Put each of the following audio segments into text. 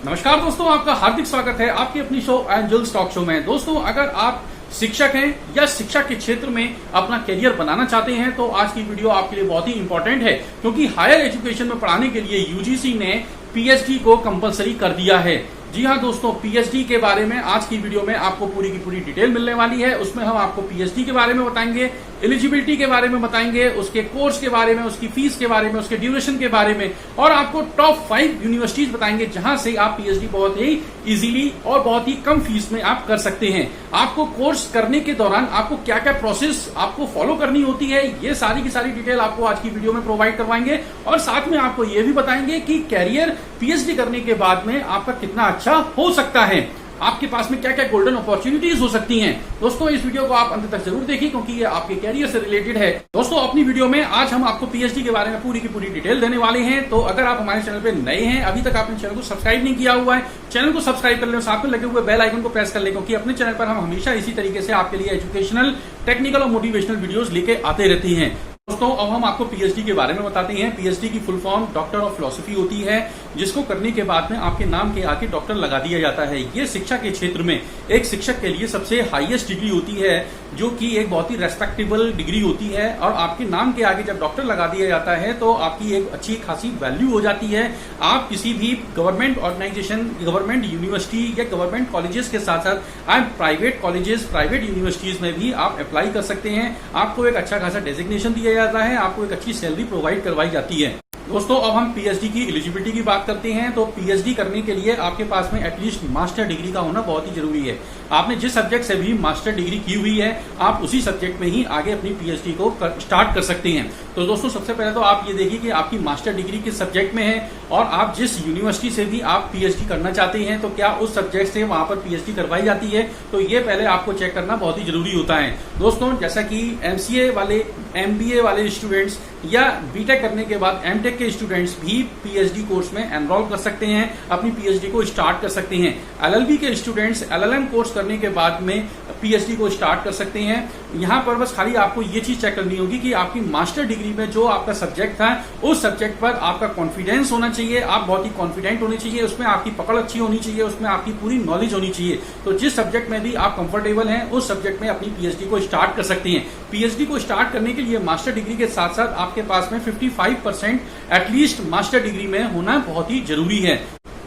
नमस्कार दोस्तों, आपका हार्दिक स्वागत है आपकी अपनी शो एंजल्स टॉक शो में। दोस्तों, अगर आप शिक्षक हैं या शिक्षा के क्षेत्र में अपना करियर बनाना चाहते हैं तो आज की वीडियो आपके लिए बहुत ही इंपॉर्टेंट है, क्योंकि हायर एजुकेशन में पढ़ाने के लिए यूजीसी ने पीएचडी को कंपलसरी कर दिया है। जी हाँ दोस्तों, पीएचडी के बारे में आज की वीडियो में आपको पूरी की पूरी डिटेल मिलने वाली है। उसमें हम आपको पीएचडी के बारे में बताएंगे, एलिजिबिलिटी के बारे में बताएंगे, उसके कोर्स के बारे में, उसकी फीस के बारे में, उसके ड्यूरेशन के बारे में, और आपको टॉप 5 यूनिवर्सिटीज बताएंगे जहां से आप पीएचडी बहुत ही इजीली और बहुत ही कम फीस में आप कर सकते हैं। आपको कोर्स करने के दौरान आपको क्या क्या प्रोसेस आपको फॉलो करनी होती है, ये सारी की सारी डिटेल आपको आज की वीडियो में प्रोवाइड करवाएंगे। और साथ में आपको ये भी बताएंगे कि कैरियर पीएचडी करने के बाद में आपका कितना अच्छा हो सकता है, आपके पास में क्या क्या गोल्डन अपॉर्चुनिटीज हो सकती हैं। दोस्तों, इस वीडियो को आप अंत तक जरूर देखिए, क्योंकि ये आपके कैरियर से रिलेटेड है। दोस्तों, अपनी वीडियो में आज हम आपको पीएचडी के बारे में पूरी की पूरी डिटेल देने वाले हैं। तो अगर आप हमारे चैनल पे नए हैं, अभी तक आपने चैनल को सब्सक्राइब नहीं किया हुआ है, चैनल को सब्सक्राइब कर लें, साथ में लगे हुए बेल आइकन को प्रेस कर लें, क्योंकि अपने चैनल पर हम हमेशा इसी तरीके से आपके लिए एजुकेशनल, टेक्निकल और मोटिवेशनल वीडियोज लेके आते रहती हैं। दोस्तों, अब हम आपको पीएचडी के बारे में बताते हैं। पीएचडी की full form doctor of philosophy होती है, जिसको करने के बाद में आपके नाम के आगे डॉक्टर लगा दिया जाता है। ये शिक्षा के क्षेत्र में एक शिक्षक के लिए सबसे हाईएस्ट डिग्री होती है, जो कि एक बहुत ही रेस्पेक्टेबल डिग्री होती है। और आपके नाम के आगे जब डॉक्टर लगा दिया जाता है तो आपकी एक अच्छी खासी वैल्यू हो जाती है। आप किसी भी गवर्नमेंट ऑर्गेनाइजेशन, गवर्नमेंट यूनिवर्सिटी या गवर्नमेंट कॉलेजेस के साथ साथ आप प्राइवेट कॉलेजेस, प्राइवेट यूनिवर्सिटीज में भी आप अप्लाई कर सकते हैं। आपको एक अच्छा खासा डेजिग्नेशन दिया जाता है, आपको एक अच्छी सैलरी प्रोवाइड करवाई जाती है। दोस्तों, अब हम पीएचडी की एलिजिबिलिटी की बात करते हैं। तो पीएचडी करने के लिए आपके पास में एटलीस्ट मास्टर डिग्री का होना बहुत ही जरूरी है। आपने जिस सब्जेक्ट से भी मास्टर डिग्री की हुई है, आप उसी सब्जेक्ट में ही आगे अपनी पीएचडी को स्टार्ट कर सकते हैं। तो दोस्तों, सबसे पहले तो आप ये देखिए कि आपकी मास्टर डिग्री किस सब्जेक्ट में है, और आप जिस यूनिवर्सिटी से भी आप पीएचडी करना चाहते हैं तो क्या उस सब्जेक्ट से वहां पर पीएचडी करवाई जाती है। तो ये पहले आपको चेक करना बहुत ही जरूरी होता है। दोस्तों, जैसा कि एमसीए वाले, एमबीए वाले स्टूडेंट्स या बीटेक करने के बाद एमटेक के स्टूडेंट्स भी पीएचडी कोर्स में एनरोल कर सकते हैं, अपनी पीएचडी को स्टार्ट कर सकते हैं। एलएलबी के स्टूडेंट्स एलएलएम कोर्स करने के बाद में पीएचडी को स्टार्ट कर सकते हैं। यहां पर बस खाली आपको ये चीज चेक करनी होगी कि आपकी मास्टर डिग्री में जो आपका सब्जेक्ट था, उस सब्जेक्ट पर आपका कॉन्फिडेंस होना चाहिए, आप बहुत ही कॉन्फिडेंट होने चाहिए, उसमें आपकी पकड़ अच्छी होनी चाहिए, उसमें आपकी पूरी नॉलेज होनी चाहिए। तो जिस सब्जेक्ट में भी आप कंफर्टेबल हैं, उस सब्जेक्ट में अपनी पीएचडी को स्टार्ट कर सकते हैं। पीएचडी को स्टार्ट करने के लिए मास्टर डिग्री के साथ साथ आपके पास में 55% एटलीस्ट मास्टर डिग्री में होना बहुत ही जरूरी है।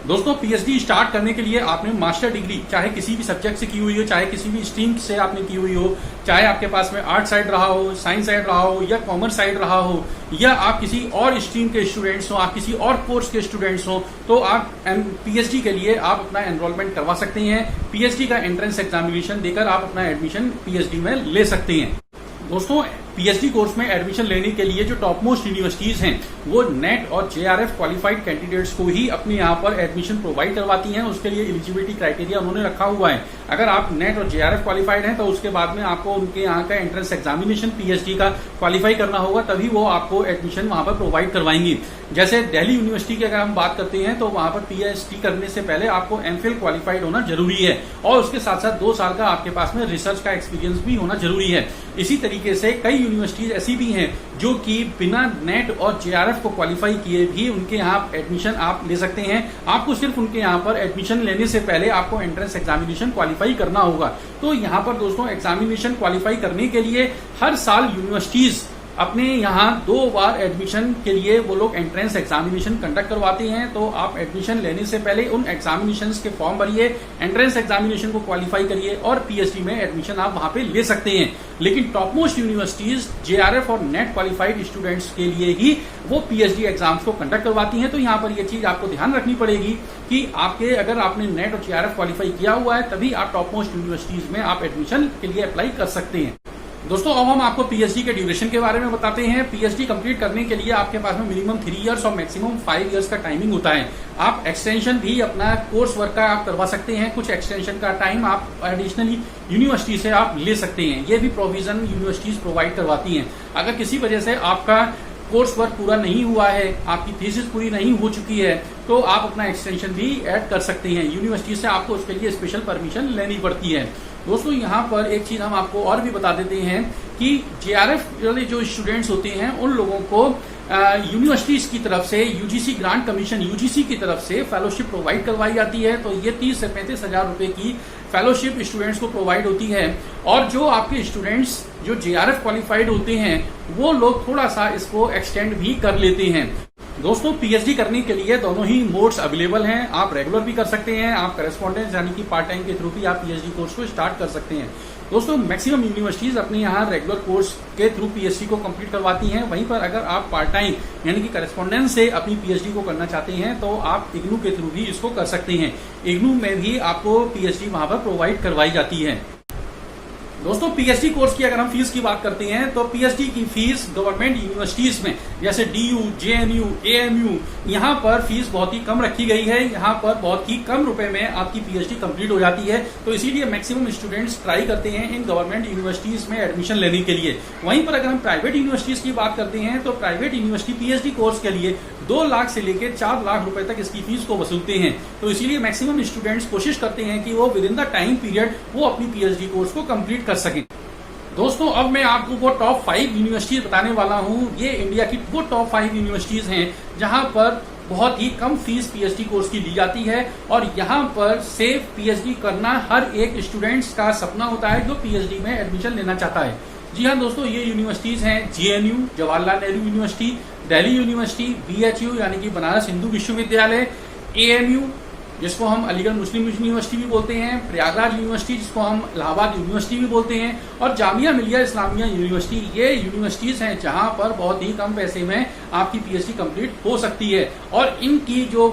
दोस्तों, पीएचडी स्टार्ट करने के लिए आपने मास्टर डिग्री चाहे किसी भी सब्जेक्ट से की हुई हो, चाहे किसी भी स्ट्रीम से आपने की हुई हो, चाहे आपके पास में आर्ट साइड रहा हो, साइंस साइड रहा हो या कॉमर्स साइड रहा हो, या आप किसी और स्ट्रीम के स्टूडेंट्स हो, आप किसी और कोर्स के स्टूडेंट्स हो, तो आप पीएचडी के लिए आप अपना एनरोलमेंट करवा सकते हैं। पीएचडी का एंट्रेंस एग्जामिनेशन देकर आप अपना एडमिशन पीएचडी में ले सकते हैं। दोस्तों, पीएचडी कोर्स में एडमिशन लेने के लिए जो टॉप मोस्ट यूनिवर्सिटीज हैं, वो नेट और जेआरएफ क्वालिफाइड कैंडिडेट्स को ही अपने यहाँ पर एडमिशन प्रोवाइड करवाती हैं। उसके लिए एलिजिबिलिटी क्राइटेरिया उन्होंने रखा हुआ है। अगर आप नेट और जेआरएफ क्वालिफाइड हैं तो उसके बाद में आपको उनके यहाँ का एंट्रेंस एग्जामिनेशन पीएचडी का क्वालिफाई करना होगा, तभी वो आपको एडमिशन वहां पर प्रोवाइड करवाएंगी। जैसे दिल्ली यूनिवर्सिटी की अगर हम बात करते हैं तो वहां पर पीएचडी करने से पहले आपको एमफिल क्वालिफाइड होना जरूरी है, और उसके साथ साथ 2 साल का आपके पास में रिसर्च का एक्सपीरियंस भी होना जरूरी है। इसी तरीके से कई यूनिवर्सिटीज ऐसी भी हैं जो कि बिना नेट और जेआरएफ को क्वालिफाई किए भी उनके यहाँ एडमिशन आप ले सकते हैं। आपको सिर्फ उनके यहाँ पर एडमिशन लेने से पहले आपको एंट्रेंस एग्जामिनेशन क्वालिफाई करना होगा। तो यहाँ पर दोस्तों, एग्जामिनेशन क्वालिफाई करने के लिए हर साल यूनिवर्सिटीज अपने यहाँ 2 बार एडमिशन के लिए वो लोग एंट्रेंस एग्जामिनेशन कंडक्ट करवाते हैं। तो आप एडमिशन लेने से पहले उन एग्जामिनेशन के फॉर्म भरिए, एंट्रेंस एग्जामिनेशन को क्वालिफाई करिए और पीएचडी में एडमिशन आप वहां पे ले सकते हैं। लेकिन टॉप मोस्ट यूनिवर्सिटीज जेआरएफ और नेट क्वालिफाइड स्टूडेंट्स के लिए ही वो पीएचडी एग्जाम्स को कंडक्ट करवाती हैं। तो यहाँ पर ये चीज आपको ध्यान रखनी पड़ेगी कि आपके, अगर आपने नेट और जेआरएफ क्वालिफाई किया हुआ है, तभी आप टॉप मोस्ट यूनिवर्सिटीज में आप एडमिशन के लिए अप्लाई कर सकते हैं। दोस्तों, अब हम आपको पीएचडी के ड्यूरेशन के बारे में बताते हैं। पीएचडी कंप्लीट करने के लिए आपके पास में मिनिमम 3 इयर्स और मैक्सिमम 5 इयर्स का टाइमिंग होता है। आप एक्सटेंशन भी अपना कोर्स वर्क का आप करवा सकते हैं। कुछ एक्सटेंशन का टाइम आप एडिशनली यूनिवर्सिटी से आप ले सकते हैं। ये भी प्रोविजन यूनिवर्सिटीज प्रोवाइड करवाती हैं। अगर किसी वजह से आपका कोर्स वर्क पूरा नहीं हुआ है, आपकी थीसिस पूरी नहीं हो चुकी है, तो आप अपना एक्सटेंशन भी ऐड कर सकते हैं। यूनिवर्सिटी से आपको उसके लिए स्पेशल परमिशन लेनी पड़ती है। दोस्तों यहाँ पर एक चीज हम आपको और भी बता देते हैं कि JRF वाले जो स्टूडेंट्स होते हैं उन लोगों को यूनिवर्सिटीज की तरफ से यूजीसी ग्रांट कमीशन यूजीसी की तरफ से फेलोशिप प्रोवाइड करवाई जाती है। तो ये 30 से 35 हजार रुपए की फेलोशिप स्टूडेंट्स को प्रोवाइड होती है। और जो आपके स्टूडेंट्स जो JRF क्वालिफाइड होते हैं वो लोग थोड़ा सा इसको एक्सटेंड भी कर लेते हैं। दोस्तों PhD करने के लिए दोनों ही मोड्स अवेलेबल हैं। आप रेगुलर भी कर सकते हैं, आप करेस्पॉन्डेंस यानी कि पार्ट टाइम के थ्रू भी आप PhD कोर्स को स्टार्ट कर सकते हैं। दोस्तों मैक्सिमम यूनिवर्सिटीज अपने यहाँ रेगुलर कोर्स के थ्रू PhD को कंप्लीट करवाती हैं। वहीं पर अगर आप पार्ट टाइम यानी कि करेस्पॉन्डेंस से अपनी PhD को करना चाहते हैं तो आप IGNOU के थ्रू भी इसको कर सकते हैं। IGNOU में भी आपको PhD वहां पर प्रोवाइड करवाई जाती है। दोस्तों PhD कोर्स की अगर हम फीस की बात करते हैं तो PhD की फीस गवर्नमेंट यूनिवर्सिटीज में जैसे DU, JNU, AMU यहाँ पर फीस बहुत ही कम रखी गई है। यहाँ पर बहुत ही कम रुपए में आपकी PhD कंप्लीट हो जाती है। तो इसीलिए मैक्सिमम स्टूडेंट्स ट्राई करते हैं इन गवर्नमेंट यूनिवर्सिटीज में एडमिशन लेने के लिए। वहीं पर अगर हम प्राइवेट यूनिवर्सिटीज की बात करते हैं तो प्राइवेट यूनिवर्सिटी PhD कोर्स के लिए 2 लाख से लेकर 4 लाख रुपए तक इसकी फीस को वसूलते हैं। तो इसीलिए मैक्सिमम स्टूडेंट्स कोशिश करते हैं कि वो with in the time period वो अपनी PhD कोर्स को कंप्लीट कर सकें। दोस्तों अब मैं आपको वो टॉप 5 यूनिवर्सिटीज बताने वाला हूं। ये इंडिया की वो टॉप 5 यूनिवर्सिटीज हैं जहां पर बहुत ही कम फीस PhD कोर्स की ली जाती है और यहाँ पर सेफ PhD करना हर एक स्टूडेंट्स का सपना होता है जो PhD में एडमिशन लेना चाहता है। जी हाँ दोस्तों, ये यूनिवर्सिटीज हैं JNU Jawaharlal Nehru university, Delhi university, BHU यानी कि बनारस हिंदू विश्वविद्यालय, AMU जिसको हम अलीगढ़ मुस्लिम यूनिवर्सिटी भी बोलते हैं, प्रयागराज यूनिवर्सिटी जिसको हम इलाहाबाद यूनिवर्सिटी भी बोलते हैं, और जामिया मिलिया इस्लामिया यूनिवर्सिटी। ये यूनिवर्सिटीज हैं जहां पर बहुत ही कम पैसे में आपकी PhD कंप्लीट हो सकती है और इनकी जो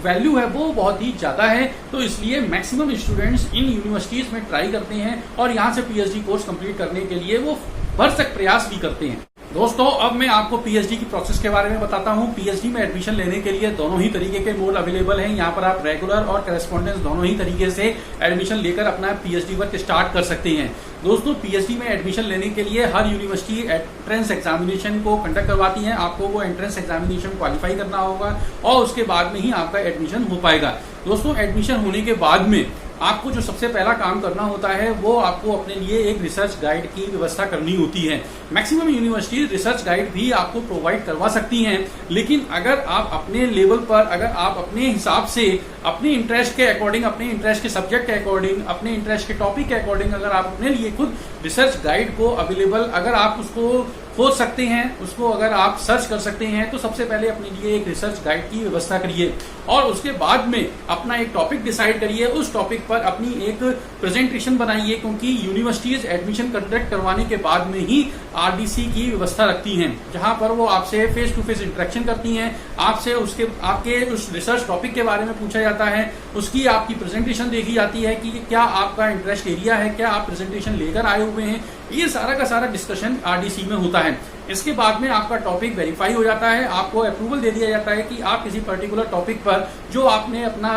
वैल्यू है वो बहुत ही ज्यादा है। तो इसलिए मैक्सिमम स्टूडेंट्स इन यूनिवर्सिटीज में ट्राई करते हैं और यहाँ से PhD कोर्स कंप्लीट करने के लिए वो भरसक प्रयास भी करते हैं। दोस्तों अब मैं आपको PhD की प्रोसेस के बारे में बताता हूं। PhD में एडमिशन लेने के लिए दोनों ही तरीके के मोड अवेलेबल हैं। यहाँ पर आप रेगुलर और करेस्पॉन्डेंस दोनों ही तरीके से एडमिशन लेकर अपना PhD वर्क स्टार्ट कर सकते हैं। दोस्तों PhD में एडमिशन लेने के लिए हर यूनिवर्सिटी एंट्रेंस एग्जामिनेशन को कंडक्ट करवाती है। आपको वो एंट्रेंस एग्जामिनेशन क्वालिफाई करना होगा और उसके बाद में ही आपका एडमिशन हो पाएगा। दोस्तों एडमिशन होने के बाद में आपको जो सबसे पहला काम करना होता है वो आपको अपने लिए एक रिसर्च गाइड की व्यवस्था करनी होती है। मैक्सिमम यूनिवर्सिटी रिसर्च गाइड भी आपको प्रोवाइड करवा सकती हैं, लेकिन अगर आप अपने लेवल पर, अगर आप अपने हिसाब से, अपने इंटरेस्ट के अकॉर्डिंग, अपने इंटरेस्ट के सब्जेक्ट के अकॉर्डिंग, अपने इंटरेस्ट के टॉपिक के अकॉर्डिंग अगर आप अपने लिए खुद रिसर्च गाइड को अवेलेबल, अगर आप उसको खोज सकते हैं, उसको अगर आप सर्च कर सकते हैं, तो सबसे पहले अपने लिए एक रिसर्च गाइड की व्यवस्था करिए और उसके बाद में अपना एक टॉपिक डिसाइड करिए। उस टॉपिक पर अपनी एक प्रेजेंटेशन बनाइए, क्योंकि यूनिवर्सिटीज एडमिशन कंडक्ट करवाने के बाद में ही RDC की व्यवस्था रखती हैं, जहां पर वो आपसे फेस टू फेस इंटरेक्शन करती हैं। आपसे आपके उस रिसर्च टॉपिक के बारे में पूछा जाता है, उसकी आपकी प्रेजेंटेशन देखी जाती है कि क्या आपका इंटरेस्ट एरिया है, क्या आप प्रेजेंटेशन लेकर आए हुए हैं। ये सारा का सारा डिस्कशन RDC में होता है। इसके बाद में आपका टॉपिक वेरीफाई हो जाता है, आपको अप्रूवल दे दिया जाता है कि आप किसी पर्टिकुलर टॉपिक पर जो आपने अपना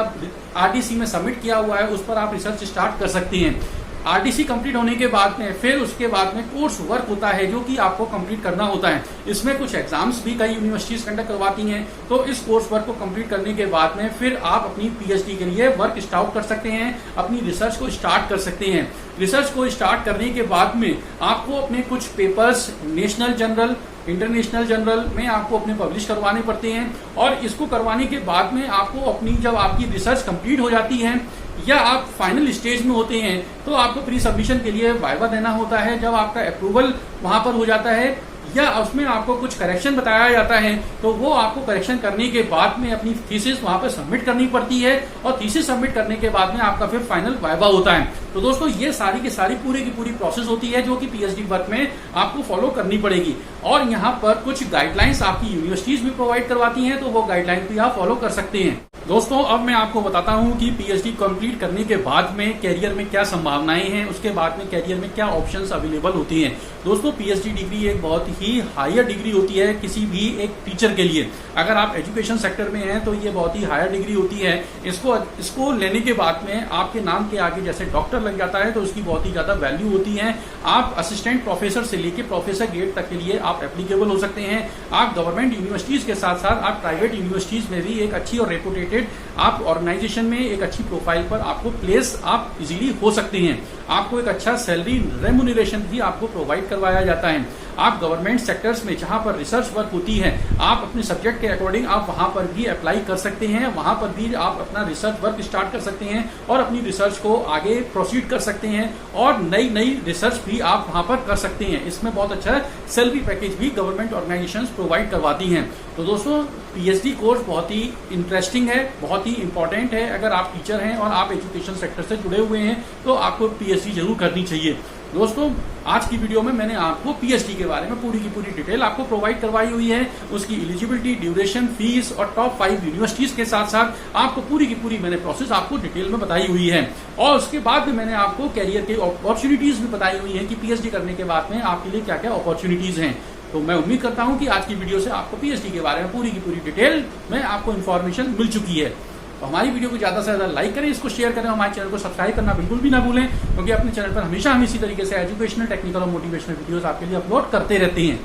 RDC में सबमिट किया हुआ है उस पर आप रिसर्च स्टार्ट कर सकते हैं। RDC कंप्लीट होने के बाद में फिर उसके बाद में कोर्स वर्क होता है जो कि आपको कंप्लीट करना होता है। इसमें कुछ एग्जाम्स भी कई यूनिवर्सिटीज कंडक्ट करवाती हैं। तो इस कोर्स वर्क को कंप्लीट करने के बाद में फिर आप अपनी PhD के लिए वर्क स्टार्ट कर सकते हैं, अपनी रिसर्च को स्टार्ट कर सकते हैं। रिसर्च को स्टार्ट करने के बाद में आपको अपने कुछ papers national journal, international journal में आपको अपने पब्लिश करवाने पड़ते हैं और इसको करवाने के बाद में आपको अपनी, जब आपकी रिसर्च कंप्लीट हो जाती है या आप फाइनल स्टेज में होते हैं, तो आपको प्री सबमिशन के लिए वाइवा देना होता है। जब आपका अप्रूवल वहां पर हो जाता है या उसमें आपको कुछ करेक्शन बताया जाता है, तो वो आपको करेक्शन करने के बाद में अपनी थीसिस वहां पर सबमिट करनी पड़ती है और थीसिस सबमिट करने के बाद में आपका फिर फाइनल वाइवा होता है। तो दोस्तों ये सारी की सारी पूरी की पूरी प्रोसेस होती है जो कि PhD वर्क में आपको फॉलो करनी पड़ेगी। और यहाँ पर कुछ गाइडलाइंस आपकी यूनिवर्सिटीज भी प्रोवाइड करवाती हैं, तो वो गाइडलाइंस भी आप फॉलो कर सकते हैं। दोस्तों अब मैं आपको बताता हूं कि पीएचडी कंप्लीट करने के बाद में कैरियर में क्या संभावनाएं हैं, उसके बाद में कैरियर में क्या ऑप्शंस अवेलेबल होती हैं। दोस्तों पीएचडी डिग्री एक बहुत ही हायर डिग्री होती है किसी भी एक टीचर के लिए। अगर आप एजुकेशन सेक्टर में हैं तो ये बहुत ही हायर डिग्री होती है। इसको लेने के बाद में आपके नाम के आगे जैसे डॉक्टर लग जाता है तो उसकी बहुत ही ज्यादा वैल्यू होती है। आप असिस्टेंट प्रोफेसर से लेके प्रोफेसर ग्रेड तक के लिए आप एप्लीकेबल हो सकते हैं। आप गवर्नमेंट यूनिवर्सिटीज के साथ साथ आप प्राइवेट यूनिवर्सिटीज में भी एक अच्छी और रेपुटेटेड आप ऑर्गेनाइजेशन में एक अच्छी प्रोफाइल पर आपको प्लेस आप इजीली हो सकते हैं। आपको एक अच्छा सैलरी रेम्यूनरेशन भी आपको प्रोवाइड करवाया जाता है। आप गवर्नमेंट सेक्टर्स में जहां पर रिसर्च वर्क होती है आप अपने सब्जेक्ट के अकॉर्डिंग आप वहां पर भी अप्लाई कर सकते हैं। वहां पर भी आप अपना रिसर्च वर्क स्टार्ट कर सकते हैं और अपनी रिसर्च को आगे प्रोसीड कर सकते हैं और नई नई रिसर्च भी आप वहां पर कर सकते हैं। इसमें बहुत अच्छा सैलरी पैकेज भी गवर्नमेंट ऑर्गेनाइजेशंस प्रोवाइड करवाती हैं। तो दोस्तों पीएचडी कोर्स बहुत ही इंटरेस्टिंग है, बहुत ही इंपॉर्टेंट है। अगर आप टीचर हैं और आप एजुकेशन सेक्टर से जुड़े हुए हैं तो आपको पीएचडी जरूर करनी चाहिए। दोस्तों आज की वीडियो में मैंने आपको पीएचडी के बारे में पूरी की पूरी डिटेल आपको प्रोवाइड करवाई हुई है। उसकी एलिजिबिलिटी, ड्यूरेशन, फीस और टॉप 5 यूनिवर्सिटीज के साथ साथ आपको पूरी की पूरी मैंने प्रोसेस आपको डिटेल में बताई हुई है। और उसके बाद में मैंने आपको कैरियर के अपॉर्चुनिटीज भी बताई हुई है कि पीएचडी करने के बाद में आपके लिए क्या क्या अपॉर्चुनिटीज हैं। तो मैं उम्मीद करता हूं कि आज की वीडियो से आपको पीएचडी के बारे में पूरी की पूरी डिटेल में आपको इन्फॉर्मेशन मिल चुकी है। तो हमारी वीडियो को ज्यादा से ज्यादा लाइक करें, इसको शेयर करें, हमारे चैनल को सब्सक्राइब करना बिल्कुल भी ना भूलें, क्योंकि अपने चैनल पर हमेशा हम इसी तरीके से एजुकेशनल, टेक्निकल और मोटिवेशनल वीडियोस आपके लिए अपलोड करते रहते हैं।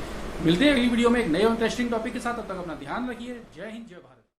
मिलते हैं अगली वीडियो में एक नए और इंटरेस्टिंग टॉपिक के साथ। तब तक अपना ध्यान रखिए। जय हिंद, जय भारत।